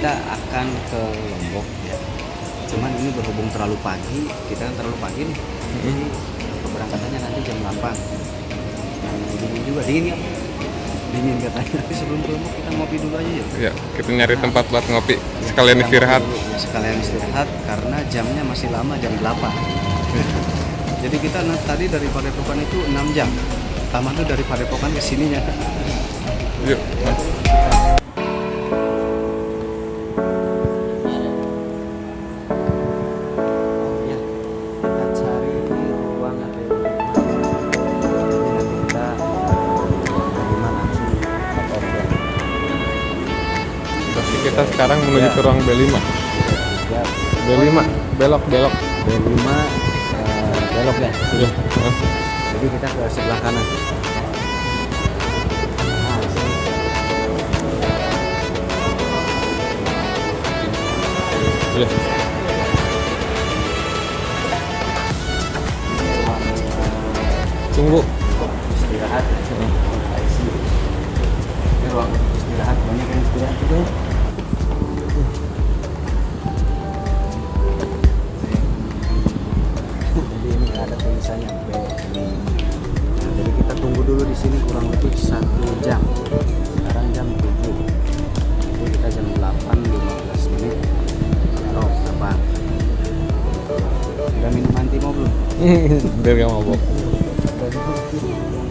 kita akan ke Lombok ya. Cuman ini berhubung terlalu pagi, kita kan terlalu pagi nih. Jadi keberangkatannya nanti jam 8. Dingin juga, dingin ya? Dingin katanya. Tapi sebelum ke Lombok kita ngopi dulu aja ya. Ya, kita nyari tempat buat ngopi. Sekalian Kita istirahat. ngopi dulu, sekalian istirahat karena jamnya masih lama, jam 8. Jadi kita tadi dari Padepokan itu 6 jam. Pertama tuh dari Padepokan ke sininya. Yuk. Kita sekarang menuju ke ruang B5. Ya. B5, belok. B5 belok ya. Sini. Ya. Jadi kita ke sebelah kanan. Nah, sini. Ya. Tunggu. Istirahat. Ini ruang istirahat, banyak yang istirahat juga. Jadi ini ada tulisannya B5. Nah, jadi kita tunggu dulu di sini kurang lebih 1 jam. Sekarang jam 7. Jadi kita jam 8:15 menit. Oh, apa? Udah minum antimo belum? Biar gak mabok.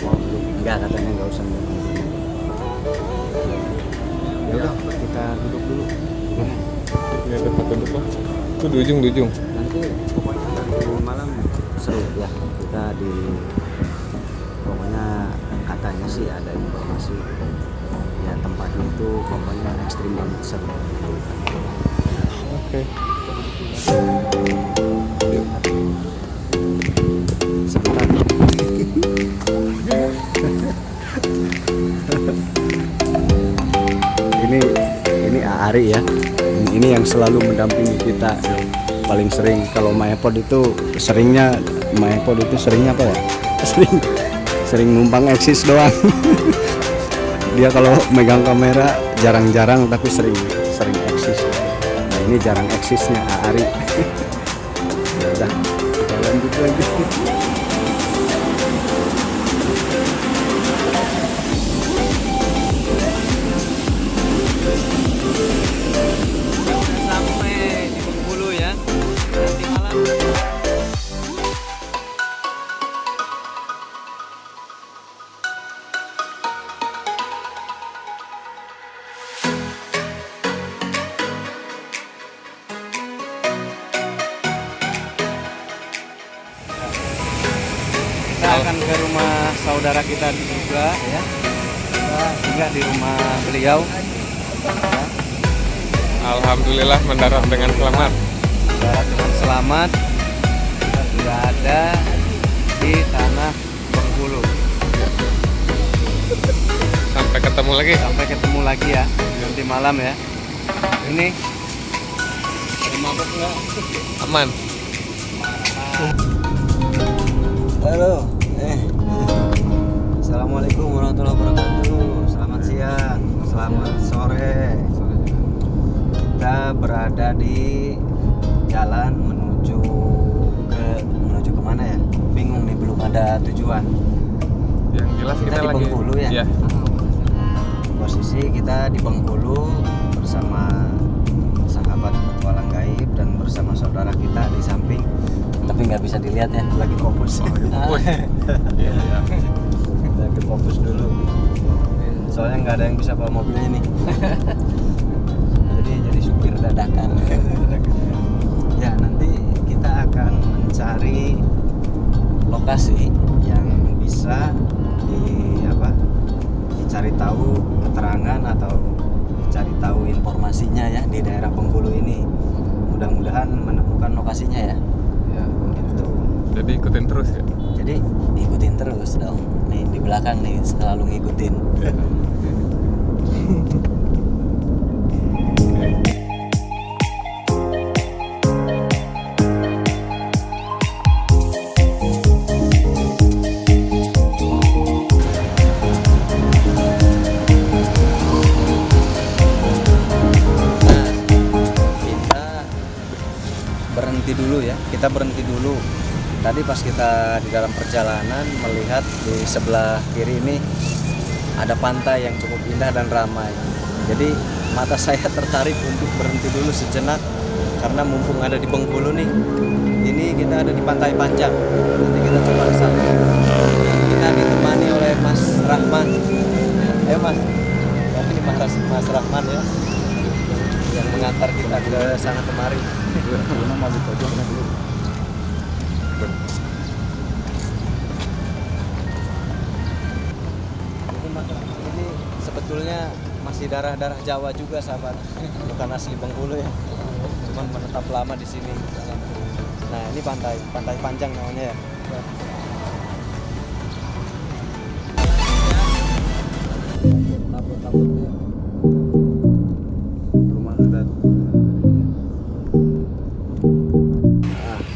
Oh, belum. Enggak, katanya nggak usah minum. Ya udah, kita duduk dulu. Ya, tempat duduk lah. Itu di ujung. Nanti pokoknya dari malam seru ya. Kita di pokoknya katanya sih ada informasi ya tempatnya itu pokoknya ekstrim banget seru. Oke. Sebentar. ini Ari ya. Ini yang selalu mendampingi kita. Paling sering kalau Maepod itu seringnya apa ya? Sering numpang eksis doang. Dia kalau megang kamera jarang-jarang tapi sering eksis. Nah, ini jarang eksisnya Ari. Ya udah, kita lanjut lagi. Sampai di Bengkulu ya. Nanti malam. Kita akan ke rumah saudara kita juga ya. Kita tinggal di rumah beliau. Ya. Alhamdulillah mendarat dengan selamat. Mendarat dengan selamat. Kita sudah ada di tanah Bengkulu. Sampai ketemu lagi. Sampai ketemu lagi ya nanti malam ya. Ini ada mabuk nggak? Aman. Halo. Assalamualaikum warahmatullahi wabarakatuh. Selamat siang, selamat sore. Kita berada di jalan menuju kemana ya? Bingung nih, belum ada tujuan. Yang jelas Kita di lagi Bengkulu ya? Iya. Posisi kita di Bengkulu bersama sahabat petualang gaib dan bersama saudara kita di samping. Tapi nggak bisa dilihat ya, lagi fokus. Iya. Lagi fokus dulu. Soalnya nggak ada yang bisa bawa mobilnya nih. jadi supir dadakan. Ya, nanti kita akan mencari lokasi yang bisa dicari tahu keterangan atau dicari tahu informasinya ya di daerah Bengkulu ini. Mudah-mudahan menemukan lokasinya ya. Ya. Gitu. Jadi ikutin terus ya. Jadi ikutin terus dong. Nih di belakang nih selalu ngikutin. kita berhenti dulu. Tadi pas kita di dalam perjalanan melihat di sebelah kiri ini ada pantai yang cukup indah dan ramai. Jadi mata saya tertarik untuk berhenti dulu sejenak karena mumpung ada di Bengkulu nih. Ini kita ada di Pantai Panjang. Nanti kita coba ke sana. Kita ditemani oleh Mas Rahman. Ayo Mas. Ini Mas Rahman ya, yang mengantar kita ke sana kemari. Ini sebetulnya masih darah-darah Jawa juga sahabat, bukan asli Bengkulu ya, cuman menetap lama di sini. Nah ini pantai Panjang namanya ya. Takut-takutnya rumah adat.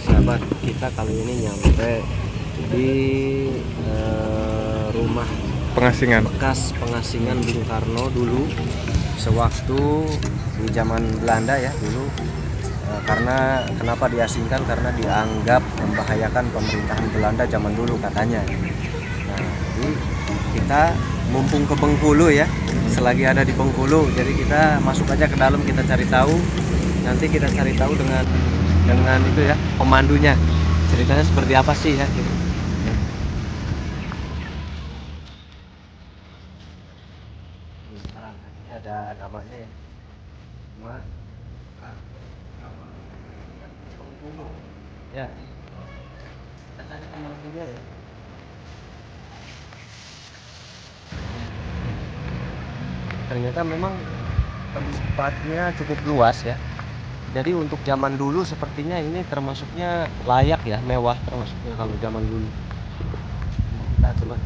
Sahabat, kita kali ini nyampe di rumah bekas pengasingan Bung Karno dulu sewaktu di zaman Belanda ya dulu. Karena kenapa diasingkan? Karena dianggap membahayakan pemerintahan Belanda zaman dulu katanya. Nah, jadi kita mumpung ke Bengkulu ya, selagi ada di Bengkulu, jadi kita masuk aja ke dalam, kita cari tahu. Nanti kita cari tahu dengan itu ya, pemandunya. Ceritanya seperti apa sih ya? Gitu. Ada namanya ya. Bengkulu. Ya. Ada pemandunya ya. Ternyata memang tempatnya cukup luas ya. Jadi untuk zaman dulu sepertinya ini termasuknya layak ya, mewah termasuknya kalau zaman dulu. Kita coba.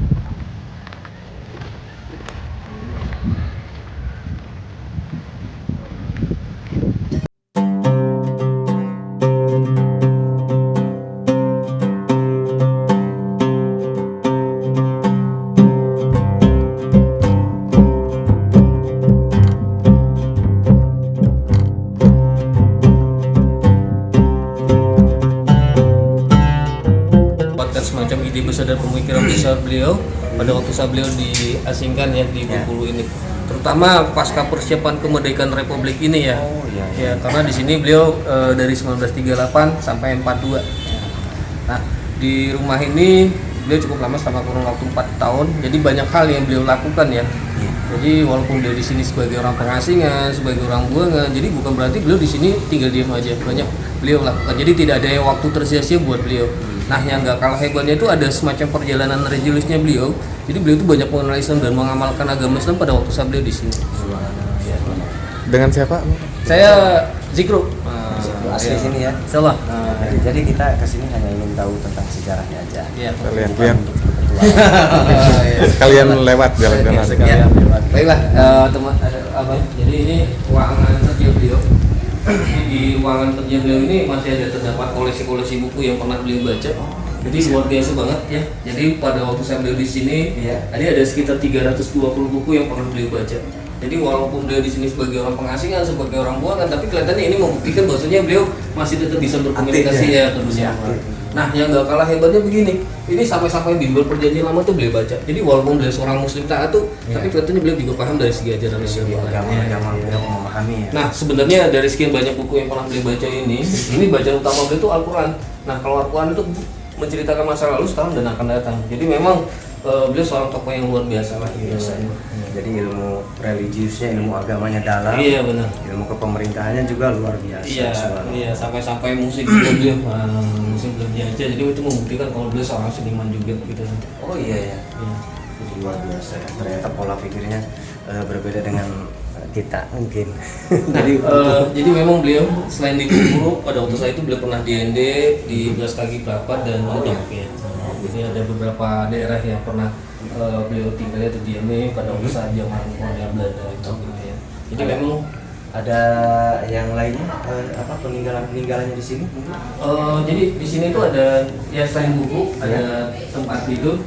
Semacam ide besar dan pemikiran besar beliau pada waktu saat beliau diasingkan ya di Bengkulu ini, terutama pasca persiapan kemerdekaan Republik ini ya. Ya karena di sini beliau dari 1938 sampai 42. Nah di rumah ini beliau cukup lama, selama kurun waktu 4 tahun. Jadi banyak hal yang beliau lakukan ya. Jadi walaupun beliau di sini sebagai orang pengasingan, sebagai orang buangan, jadi bukan berarti beliau di sini tinggal diam aja. Banyak beliau lakukan. Jadi tidak ada waktu tersia-sia buat beliau. Nah yang nggak kalah hebatnya itu ada semacam perjalanan religiusnya beliau. Jadi beliau itu banyak mengenal Islam dan mengamalkan agama Islam pada waktu saat beliau di sini. Dengan siapa? Saya Zikru. Asli sini ya. Salah. Jadi kita kesini hanya ingin tahu tentang sejarahnya aja. Iya. Kalian lewat jalan-jalan. Ya. Baiklah, teman abang. Jadi ini ruangan kerja beliau. Di ruangan kerja beliau ini masih ada terdapat koleksi-koleksi buku yang pernah beliau baca. Jadi luar biasa banget ya. Jadi pada waktu saya beliau di sini, tadi ada sekitar 320 buku yang pernah beliau baca. Jadi walaupun beliau di sini sebagai orang pengasingan, sebagai orang buangan, tapi kelihatannya ini membuktikan bahwasanya beliau masih tetap bisa berkomunikasi ya ke dunia. Nah, yang gak kalah hebatnya begini, ini sampai-sampai bimbel perjanjian lama tuh beliau baca. Jadi walaupun beliau seorang muslim taat tuh, tapi kelihatannya beliau juga paham dari segi ajaran agama beliau memahami ya. Nah, sebenarnya dari sekian banyak buku yang pernah beliau baca ini bacaan utama beliau itu Al-Quran. Nah, kalau Al-Quran itu menceritakan masa lalu, sekarang dan akan datang. Jadi memang beliau seorang tokoh yang luar biasa lah. Jadi ilmu religiusnya, ilmu agamanya dalam. Iya benar. Ilmu kepemerintahannya juga luar biasa. Iya, sampai sampai musik juga beliau musik beliau diajar. Jadi itu membuktikan kalau beliau seorang seniman juga gitu. Oh iya ya. Luar biasa. Ternyata pola pikirnya berbeda dengan kita mungkin. Jadi memang beliau selain di Bengkulu, pada waktu saya itu beliau pernah di ND, di Belas Kaki Prapat dan Medok ya. Jadi ada beberapa daerah yang pernah beliau tinggalnya atau diamnya pada waktu saat zaman kolonial Belanda itu gitu ya. Jadi memang ada yang lainnya peninggalannya di sini? Jadi di sini tuh ada ya selain buku ada tempat tidur,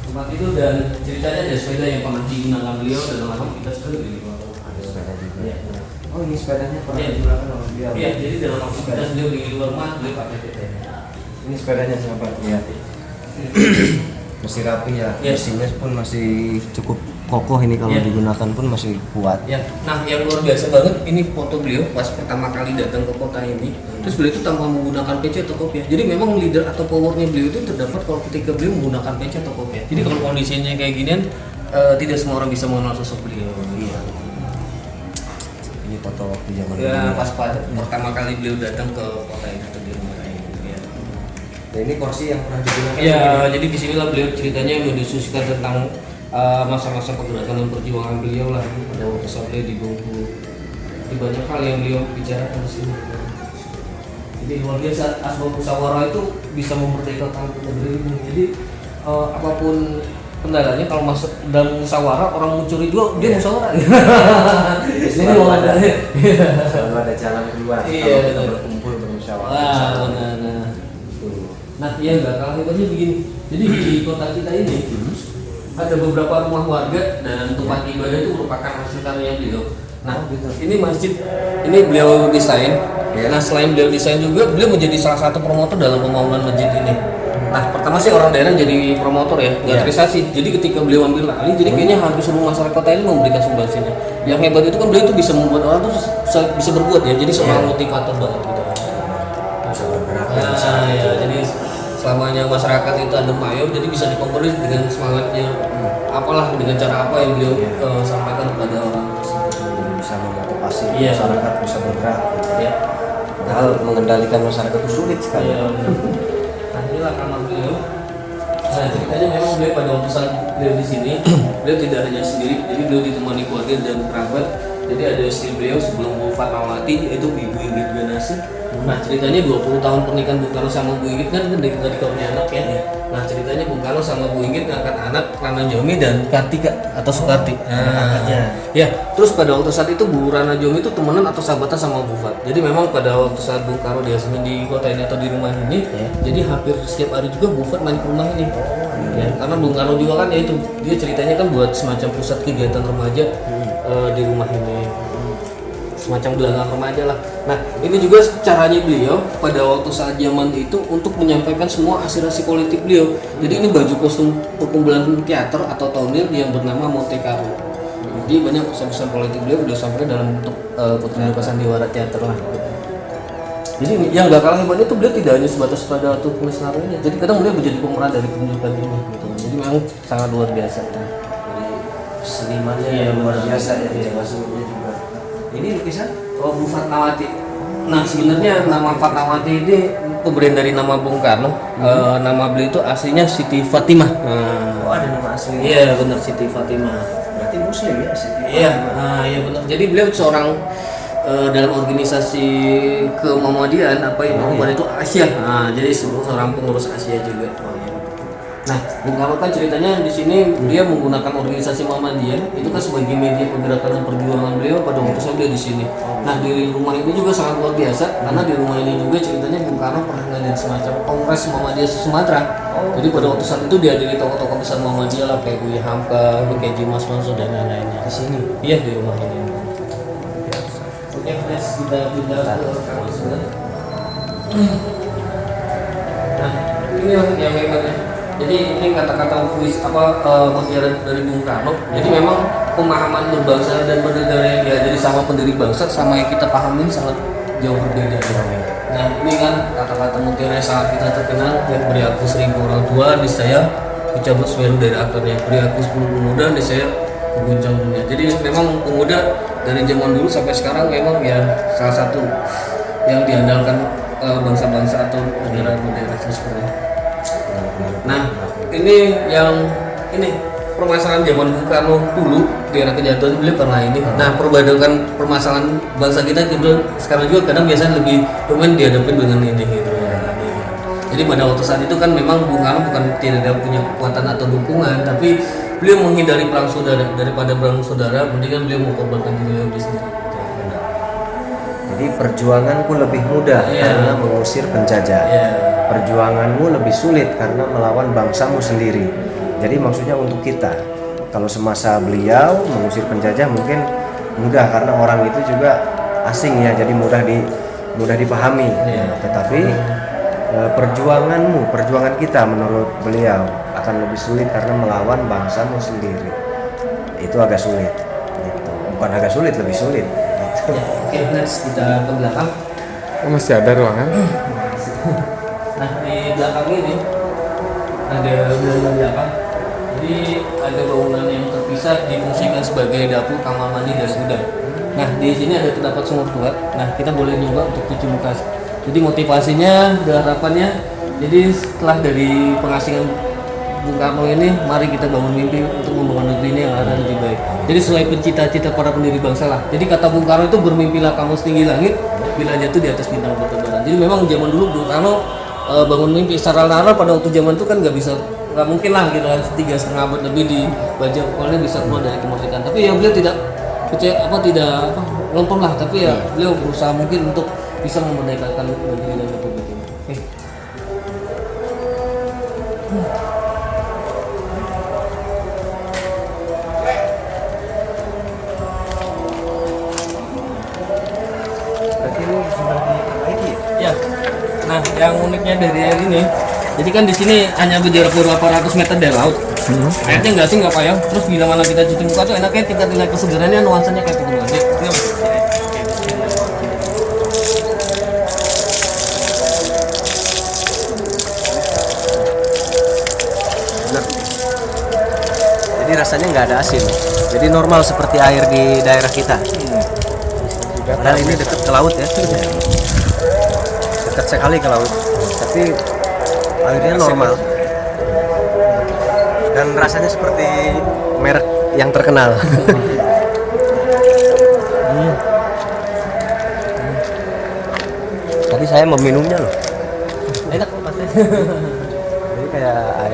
tempat itu dan ceritanya ada sepeda yang pernah digunakan beliau dan lama kita sekali di bawah. Ada sepeda juga. Ya. Oh ini sepedanya pernah Iya. digunakan oleh beliau. Iya, jadi dalam aktivitas beliau di luar rumah beliau pakai VT. Ini sepedanya sahabat lihat. Masih rapi ya. Iya. Mesinnya pun masih cukup kokoh ini kalau Iya. digunakan pun masih kuat. Ya, nah yang luar biasa banget ini foto beliau pas pertama kali datang ke kota ini. Terus beliau itu tanpa menggunakan PC atau kopiah. Jadi memang leader atau powernya beliau itu terdapat kalau ketika beliau menggunakan PC atau kopiah. Jadi kalau kondisinya kayak ginian, tidak semua orang bisa mengenal sosok beliau. Iya. Ini foto waktu zaman Ya, dulu. pas pertama kali beliau datang ke kota ini atau di rumah ini. Ya. Nah, ini kursi yang pernah digunakan. Ya, jadi disinilah beliau ceritanya mendiskusikan tentang masa-masa pergerakan dan perjuangan beliau lah pada waktu saat beliau di Bengkulu. Di banyak hal yang beliau bicarakan di sini. Jadi luar biasa asbab musyawarah itu bisa memerdekakan negeri ini. Jadi apapun kendalanya kalau masuk dalam musyawarah orang mencuri juga dia musyawarah. Di sini Selalu mau ada. ada. Selalu ada jalan keluar Iya, kalau kita betul. berkumpul bermusyawarah. Wah, benar. Nah, iya enggak kalah hebatnya begini. Jadi di kota kita ini ada beberapa rumah warga dan tempat ibadah itu merupakan hasil karya beliau. Nah, ini masjid ini beliau desain. Ya. Nah, selain beliau desain juga beliau menjadi salah satu promotor dalam pembangunan masjid ini. Nah, pertama sih orang daerah jadi promotor ya, nggak Ya. terisasi. Jadi ketika beliau ambil alih, jadi kayaknya hampir seluruh masyarakat kota ini memberikan sumbangsinya. Yang hebat itu kan beliau itu bisa membuat orang tuh bisa berbuat ya, jadi seorang motivator banget gitu. Bisa bergerak dan bisa Nah, ya, jadi selamanya masyarakat itu adem ayem, jadi bisa dikomponis dengan semangatnya, apalah dengan cara apa yang beliau sampaikan kepada orang tersebut. bisa memotivasi Iya. masyarakat bisa bergerak. Ya, Padahal mengendalikan masyarakat itu sulit sekali. ya. Nah, inilah kamar beliau. Nah, ceritanya memang beliau pada waktu saat beliau di sini, beliau tidak hanya sendiri, jadi beliau ditemani keluarga dan kerabat. Jadi ada istri beliau sebelum Bu Fatmawati, yaitu Ibu Inggit Ganasih. Nah, ceritanya 20 tahun pernikahan Bung Karno sama Bu Inggit kan dari karunia anak ya. Nah, ceritanya Bung Karno sama Bu Inggit ngangkat anak Rana Jomi dan Kartika atau Sukarti. Angkatnya. Ya, terus pada waktu saat itu Bu Rana Jomi itu temenan atau sahabatan sama Bu Fat. Jadi memang pada waktu saat Bung Karno biasanya di kota ini atau di rumah ini, jadi hampir setiap hari juga Bu Fat main ke rumah ini. Ya, karena Bung Karno juga kan ya itu dia ceritanya kan buat semacam pusat kegiatan remaja di rumah ini. Semacam gelanggang remaja lah. Nah, ini juga caranya beliau pada waktu saat zaman itu untuk menyampaikan semua aspirasi politik beliau. Jadi ini baju kostum perkumpulan teater atau taunil yang bernama Monte Carlo. Jadi banyak pesan-pesan politik beliau sampaikan dalam bentuk pertunjukan sandiwara teater lah. Jadi yang gak kalah hebatnya itu beliau tidak hanya sebatas pada waktu tulis naruhnya. Jadi kadang beliau menjadi pemeran dari pertunjukan ini. Gitu. Jadi memang sangat luar biasa. Senimannya Iya, yang luar benar. biasa ya, jaga seninya juga. Ini lukisan? Oh, Bu Fatmawati. Nah, sebenarnya nama Fatmawati ini pemberian dari nama Bung Karno. Nama beliau itu aslinya Siti Fatimah. Oh ada nama asli. Iya, benar Siti Fatimah. Berarti Muslim ya Siti. Iya, iya benar. Jadi beliau seorang dalam organisasi ke Muhammadiyah apa yang pada itu Asia. Nah, jadi seorang pengurus Asia juga. Nah, Bung Karno kan ceritanya di sini dia menggunakan organisasi Muhammadiyah itu kan sebagai media pergerakan dan perjuangan beliau pada waktu saya beliau di sini. Nah, di rumah ini juga sangat luar biasa karena di rumah ini juga ceritanya Bung Karno pernah ngadain semacam kongres Muhammadiyah Sumatera. Jadi pada waktu saat itu dihadiri tokoh-tokoh besar Muhammadiyah lah kayak Buya Hamka, kayak Jimas Mansur dan lain-lainnya. Di sini. Iya di rumah ini. Oke, next kita pindah ke kamar sebelah. Nah, ini yang hebatnya. Jadi ini kata-kata mutiara dari Bung Karno. Jadi memang pemahaman berbangsa dan bernegara yang diajari sama pendiri bangsa sama yang kita pahami sangat jauh berbeda. Nah ini kan kata-kata mutiara yang sangat kita terkenal yang beri aku 1000 orang tua di saya dicabut Semeru dari akarnya, beri aku 10 pemuda di saya mengguncang dunia. Jadi memang pemuda dari zaman dulu sampai sekarang memang ya salah satu yang diandalkan bangsa-bangsa atau negara-negara seperti itu. Nah, ini permasalahan zaman Bung Karno dulu di era kejatuhan beliau pernah ini. Nah, perbadakan permasalahan bangsa kita gitu sekarang juga kadang biasanya lebih domain dihadapin dengan ini gitu. Jadi pada waktu saat itu kan memang Bung Karno bukan tidak punya kekuatan atau dukungan, tapi beliau menghindari perang saudara daripada perang saudara, mendingan beliau mengorbankan diri beliau sendiri. Jadi perjuanganku lebih mudah karena mengusir penjajah. Perjuanganmu lebih sulit karena melawan bangsamu sendiri. Jadi maksudnya untuk kita. Kalau semasa beliau mengusir penjajah mungkin mudah karena orang itu juga asing ya, jadi mudah dipahami. Tetapi perjuangan kita menurut beliau akan lebih sulit karena melawan bangsamu sendiri. Itu agak sulit. Gitu. Bukan agak sulit, lebih sulit. Gitu. Ya, oke, next kita ke belakang. Oh, masih ada ruangan? Nah, di belakang ini ada bangunan belakang. Jadi ada bangunan yang terpisah difungsikan sebagai dapur, kamar mandi dan gudang. Nah, di sini ada terdapat sumur tua. Nah, kita boleh nyoba untuk cuci muka. Jadi motivasinya, harapannya, jadi setelah dari pengasingan Bung Karno ini, mari kita bangun mimpi untuk membangun negeri ini yang akan lebih baik. Jadi sesuai cita-cita para pendiri bangsa lah. Jadi kata Bung Karno itu, bermimpilah kamu setinggi langit, bila jatuh di atas bintang bertebaran. Jadi memang zaman dulu Bung Karno bangun mimpi secara nalar pada waktu zaman itu kan nggak mungkin lah gitu kan, 3,5 abad lebih di baja pokoknya bisa keluar dari kemerdekaan. Tapi ya beliau tidak lompong lah, tapi ya beliau berusaha mungkin untuk bisa memerdekakan negeri dan republik ini. Oke. Berarti ini sudah diperbaiki. Ya. Nah, yang uniknya dari air ini, jadi kan di sini hanya berjarak 800 meter dari laut. Airnya nggak sih, nggak payah. Terus bila mana kita cuci muka tuh enaknya tingkat kesegarannya, nuansanya kayak pegunungan. Jadi rasanya nggak ada asin. Jadi normal seperti air di daerah kita. Karena ini dekat ke laut ya. Dekat sekali ke laut. Tapi airnya normal. Dan rasanya seperti merek yang terkenal. Tadi saya meminumnya loh. Enak pasti. Jadi kayak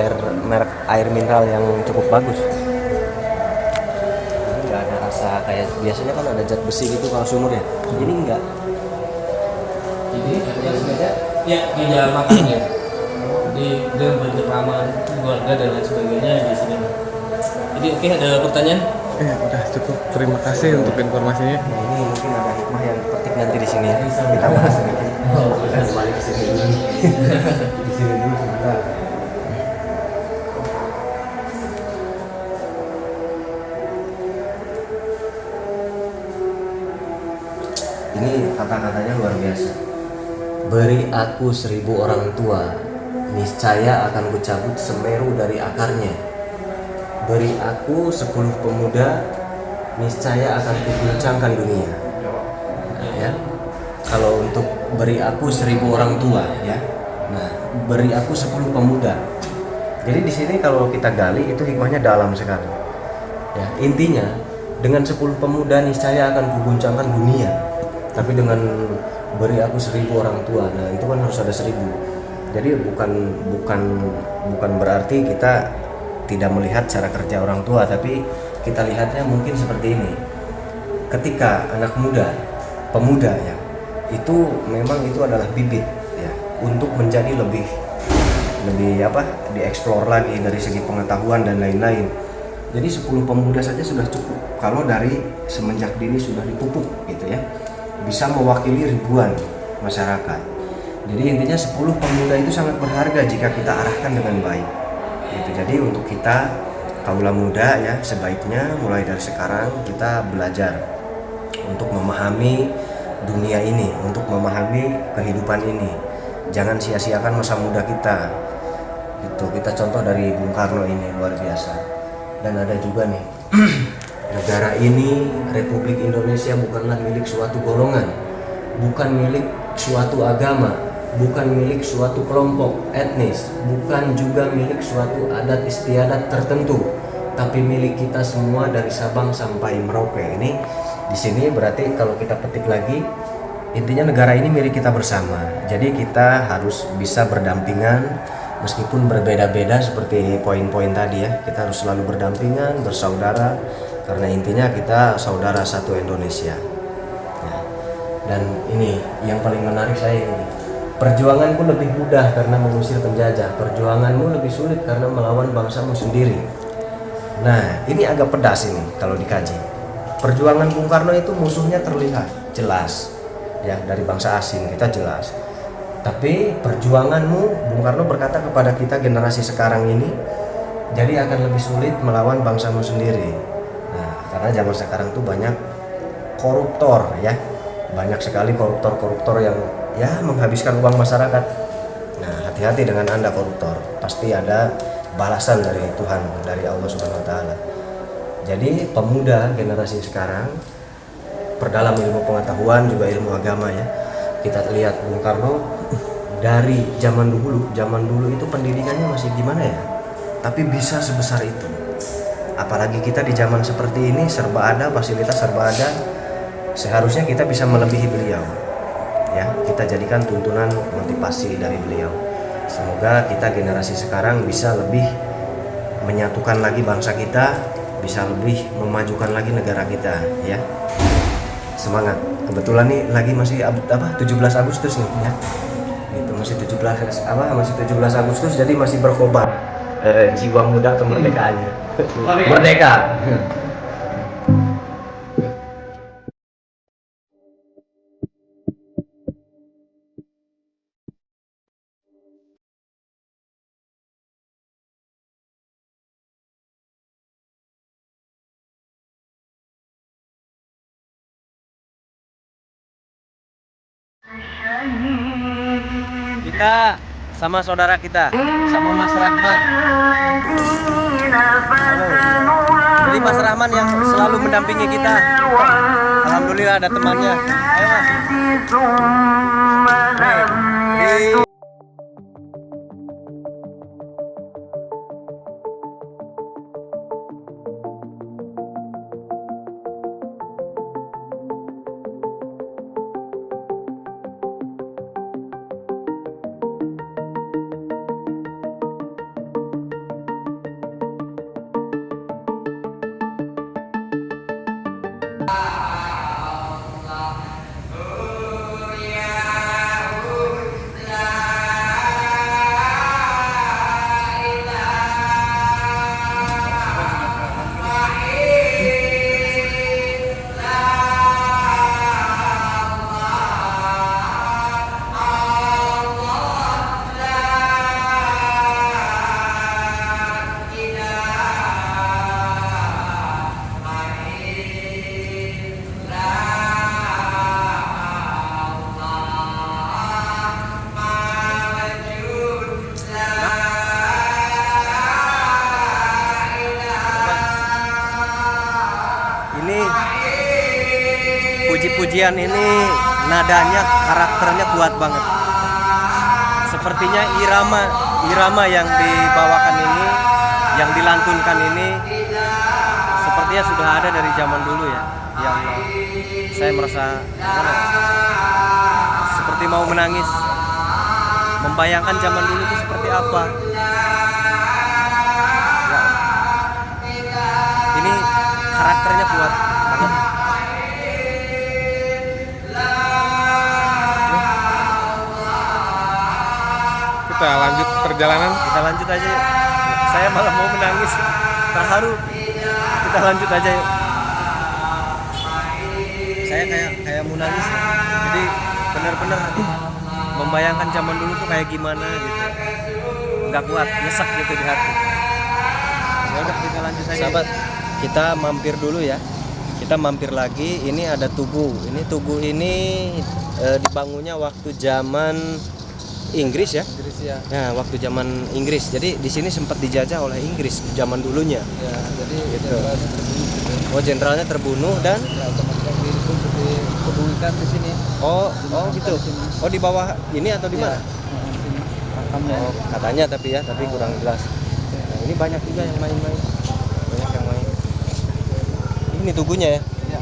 merek air mineral yang cukup bagus. Nggak ada rasa kayak biasanya kan ada zat besi gitu kalau sumur ya. Ini enggak. Jadi yang beda ya meja makannya. Jadi dia bercengkrama keluarga dan lain sebagainya di sini. Jadi oke, ada pertanyaan? Udah cukup. Terima kasih untuk informasinya. Nah, ini mungkin ada hikmah yang petik nanti di sini ya. Kita bahas sedikit. Kita kembali ke sini dulu. Di sini dulu sebentar. Ini kata-katanya luar biasa. Beri aku 1000 orang tua, niscaya akan kucabut Semeru dari akarnya. Beri aku 10 pemuda, niscaya akan kuguncangkan dunia. Ya. Kalau untuk beri aku 1000 orang tua, ya. Nah, beri aku 10 pemuda. Jadi di sini kalau kita gali itu hikmahnya dalam sekali. Ya, intinya dengan 10 pemuda niscaya akan kuguncangkan dunia. Tapi dengan beri aku 1000 orang tua, nah itu kan harus ada 1000. Jadi bukan berarti kita tidak melihat cara kerja orang tua, tapi kita lihatnya mungkin seperti ini. Ketika anak muda, pemuda ya, itu memang itu adalah bibit ya untuk menjadi lebih dieksplor lagi dari segi pengetahuan dan lain-lain. Jadi 10 pemuda saja sudah cukup kalau dari semenjak dini sudah dipupuk gitu ya. Bisa mewakili ribuan masyarakat. Jadi intinya 10 pemuda itu sangat berharga jika kita arahkan dengan baik. Gitu. Jadi untuk kita kaula muda ya, sebaiknya mulai dari sekarang kita belajar untuk memahami dunia ini, untuk memahami kehidupan ini. Jangan sia-siakan masa muda kita. Gitu. Kita contoh dari Bung Karno ini luar biasa. Dan ada juga nih negara ini, Republik Indonesia bukanlah milik suatu golongan, bukan milik suatu agama, bukan milik suatu kelompok etnis, bukan juga milik suatu adat istiadat tertentu, tapi milik kita semua dari Sabang sampai Merauke. Ini di sini berarti kalau kita petik lagi, intinya negara ini milik kita bersama. Jadi kita harus bisa berdampingan meskipun berbeda-beda seperti poin-poin tadi ya. Kita harus selalu berdampingan, bersaudara. Karena intinya kita saudara satu Indonesia ya. Dan ini yang paling menarik saya ini, perjuanganku lebih mudah karena mengusir penjajah, perjuanganmu lebih sulit karena melawan bangsamu sendiri. Nah ini agak pedas ini kalau dikaji. perjuangan Bung Karno itu musuhnya terlihat jelas ya, dari bangsa asing kita jelas. Tapi perjuanganmu, Bung Karno berkata kepada kita generasi sekarang ini, jadi akan lebih sulit melawan bangsamu sendiri. Nah, karena zaman sekarang tuh banyak koruptor ya, banyak sekali koruptor yang ya menghabiskan uang masyarakat. Nah, hati-hati dengan Anda koruptor, pasti ada balasan dari Tuhan, dari Allah Subhanahu wa taala. Jadi pemuda generasi sekarang perdalam ilmu pengetahuan juga ilmu agama ya. Kita lihat Bung Karno dari zaman dulu itu pendidikannya masih gimana ya, tapi bisa sebesar itu. Apalagi kita di zaman seperti ini, serba ada, fasilitas serba ada, seharusnya kita bisa melebihi beliau ya. Kita jadikan tuntunan motivasi dari beliau. Semoga kita generasi sekarang bisa lebih menyatukan lagi bangsa kita, bisa lebih memajukan lagi negara kita ya. Semangat. Kebetulan nih lagi masih 17 Agustus nih ya. Itu masih 17 Agustus, jadi masih berkobar jiwa muda kemerdekaannya. Merdeka. Kita sama saudara kita, sama Mas Rahman. Jadi Mas Rahman yang selalu mendampingi kita. Alhamdulillah ada temannya. Ayo Mas. Puji-pujian ini nadanya, karakternya kuat banget. Sepertinya irama yang dibawakan ini, yang dilantunkan ini, sepertinya sudah ada dari zaman dulu ya. Ya Allah, saya merasa seperti mau menangis, membayangkan zaman dulu itu seperti apa. Ya, ini karakternya kuat banget. Kita lanjut perjalanan. Kita lanjut aja yuk. Saya malah mau menangis, terharu. Kita lanjut aja yuk. Saya kayak mau nangis ya. Jadi benar-benar membayangkan zaman dulu tuh kayak gimana gitu. Nggak kuat, nyesek gitu di hati. Ya udah kita lanjut aja. Sahabat, kita mampir dulu ya. Kita mampir lagi. Ini ada Tugu. Ini Tugu ini dibangunnya waktu zaman Inggris ya. Nah, waktu zaman Inggris. Jadi di sini sempat dijajah oleh Inggris zaman dulunya. Ya, jadi Gitu. jenderalnya terbunuh. Oh, jenderalnya terbunuh dan Ya, otomatis dikebumikan di sini. oh gitu. Oh, di bawah ini atau di mana? Sini makamnya. Oh, katanya tapi kurang jelas. Nah, ini banyak juga yang main-main. Banyak yang main. Ini Tugunya ya. Ya.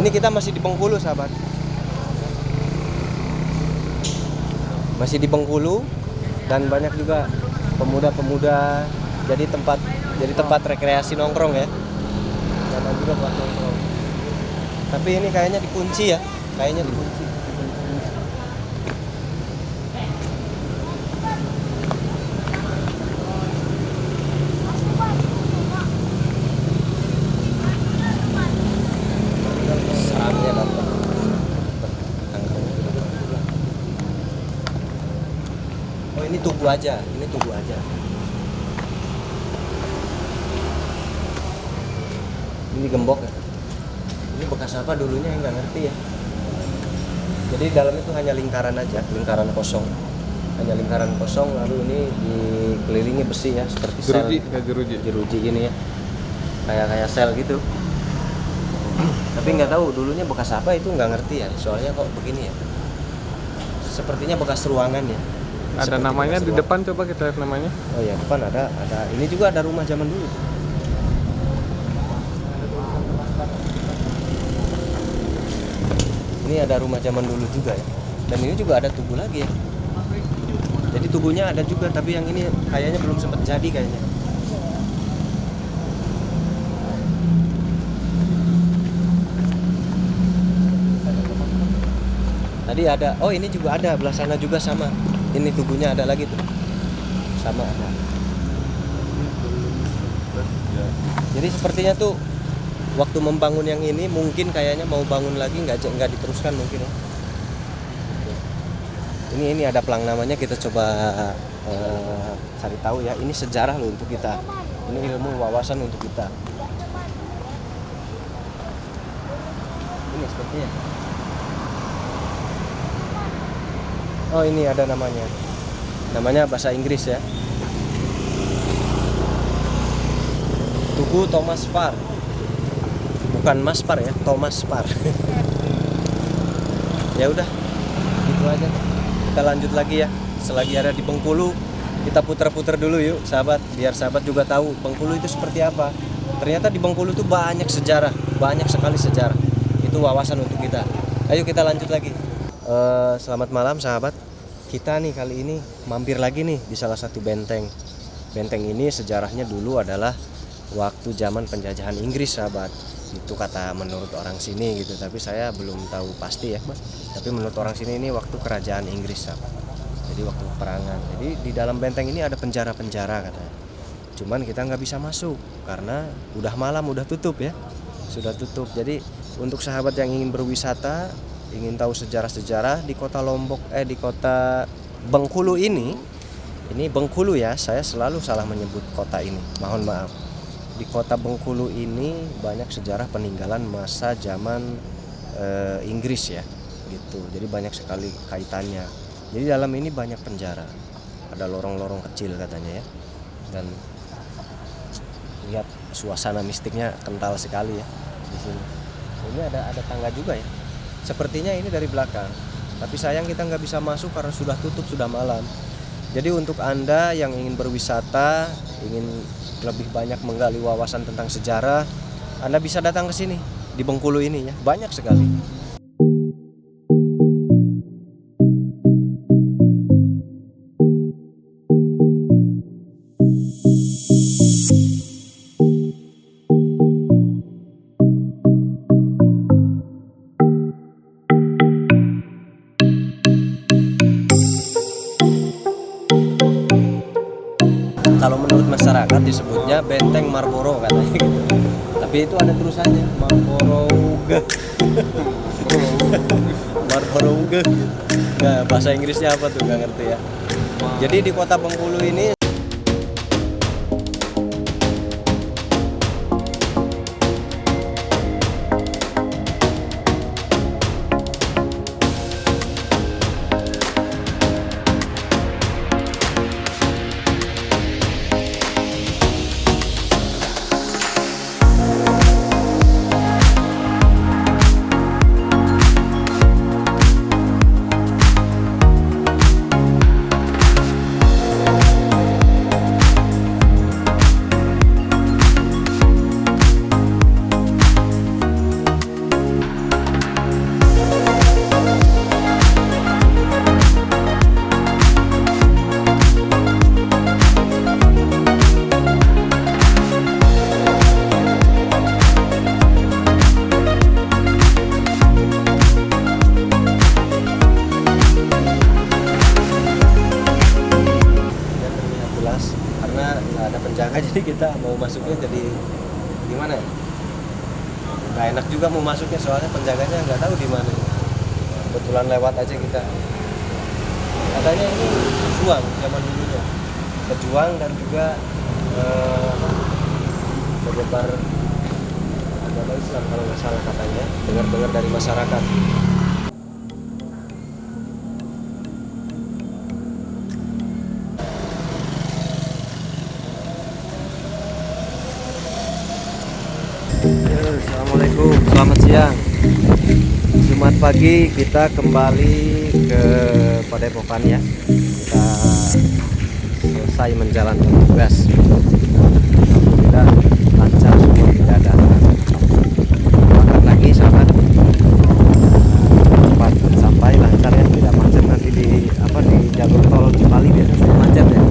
Ini kita masih di Bengkulu, sahabat. Masih di Bengkulu dan banyak juga pemuda-pemuda jadi tempat rekreasi nongkrong ya. Sama juga buat nongkrong. Tapi ini kayaknya dikunci ya. Kayaknya dikunci. Oh ini tugu aja, ini tugu aja. Ini gembok ya. Ini bekas apa dulunya yang nggak ngerti ya. Jadi dalam itu hanya lingkaran aja, lingkaran kosong. Hanya lingkaran kosong, lalu ini dikelilingi besi ya, seperti sel. Jeruji, kayak jeruji. Jeruji ini ya. Kayak sel gitu. Tapi nggak tahu dulunya bekas apa itu nggak ngerti ya. Soalnya kok begini ya. Sepertinya bekas ruangan ya. Ada Seperti namanya bekas di ruangan. depan, coba kita lihat namanya. Oh ya, depan ada. Ini juga ada rumah zaman dulu. Ini ada rumah zaman dulu juga ya. Dan ini juga ada tugu lagi ya. Jadi tugunya ada juga, tapi yang ini kayaknya belum sempat jadi kayaknya. Tadi ada, oh ini juga ada, belah sana juga sama. Ini tugunya ada lagi tuh. Sama ada. Jadi sepertinya tuh waktu membangun yang ini mungkin kayaknya mau bangun lagi nggak diteruskan mungkin ya. Ini ada pelang namanya, kita coba cari tahu ya. Ini sejarah loh untuk kita. Ini ilmu wawasan untuk kita. Ini sepertinya. Oh ini ada namanya. Namanya bahasa Inggris ya. Tugu Thomas Parr. Bukan Mas Parr ya, Thomas Parr. Ya udah, gitu aja. Kita lanjut lagi ya. Selagi ada di Bengkulu, kita putar-putar dulu yuk, sahabat. Biar sahabat juga tahu Bengkulu itu seperti apa. Ternyata di Bengkulu itu banyak sejarah, banyak sekali sejarah. Itu wawasan untuk kita. Ayo kita lanjut lagi. Selamat malam sahabat. Kita nih kali ini mampir lagi nih di salah satu benteng. Benteng ini sejarahnya dulu adalah waktu zaman penjajahan Inggris sahabat. Itu kata menurut orang sini gitu, tapi saya belum tahu pasti ya. Tapi menurut orang sini ini waktu kerajaan Inggris sahabat. Jadi waktu perangan. Jadi di dalam benteng ini ada penjara-penjara katanya. Cuman kita nggak bisa masuk karena udah malam, udah tutup ya. Sudah tutup. Jadi untuk sahabat yang ingin berwisata, ingin tahu sejarah-sejarah di kota Lombok, di kota Bengkulu ini Bengkulu ya, saya selalu salah menyebut kota ini, mohon maaf. Di kota Bengkulu ini banyak sejarah peninggalan masa zaman Inggris ya, gitu. Jadi banyak sekali kaitannya. Jadi dalam ini banyak penjara, ada lorong-lorong kecil katanya ya, dan lihat suasana mistiknya kental sekali ya di sini. Ini ada tangga juga ya. Sepertinya ini dari belakang, tapi sayang kita nggak bisa masuk karena sudah tutup, sudah malam. Jadi untuk Anda yang ingin berwisata, ingin lebih banyak menggali wawasan tentang sejarah, Anda bisa datang ke sini di Bengkulu ini ya, banyak sekali. Kalau menurut masyarakat disebutnya Benteng Marlborough katanya gitu. Tapi itu ada tulisannya Marlborough. Marlborough. Nah, bahasa Inggrisnya apa tuh nggak ngerti ya. Jadi di kota Bengkulu ini penjaga, jadi kita mau masuknya jadi gimana ya, nggak enak juga mau masuknya soalnya penjaganya nggak tahu di mana. Kebetulan lewat aja kita. Katanya ini pejuang zaman dulunya, pejuang dan juga penyebar agama Islam kalau nggak salah katanya, dengar-dengar dari masyarakat. Assalamualaikum, selamat siang. Jumat pagi kita kembali ke Padepokan ya. Kita selesai menjalankan tugas. Alhamdulillah lancar semua, tidak ada makan lagi sahabat. Cepat sampai lancar ya, tidak macet nanti di jalur tol Cipali biasanya macet ya.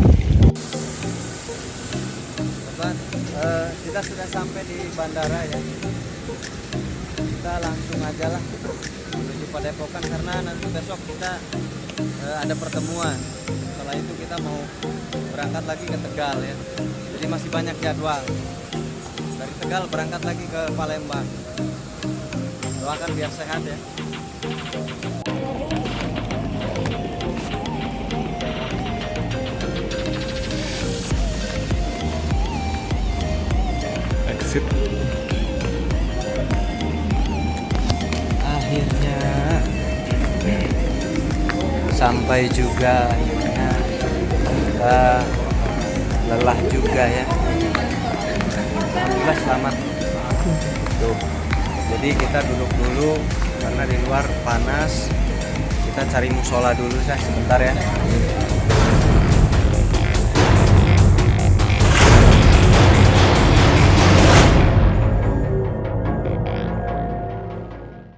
Kita sudah sampai di bandara ya. Kita langsung aja lah menuju Padepokan karena nanti besok kita ada pertemuan. Setelah itu kita mau berangkat lagi ke Tegal ya. Jadi masih banyak jadwal. Dari Tegal berangkat lagi ke Palembang. Doakan biar sehat ya. Exit. Akhirnya sampai juga, akhirnya kita lelah juga ya. Alhamdulillah selamat tuh. Jadi kita duduk dulu karena di luar panas. Kita cari musola dulu sebentar ya.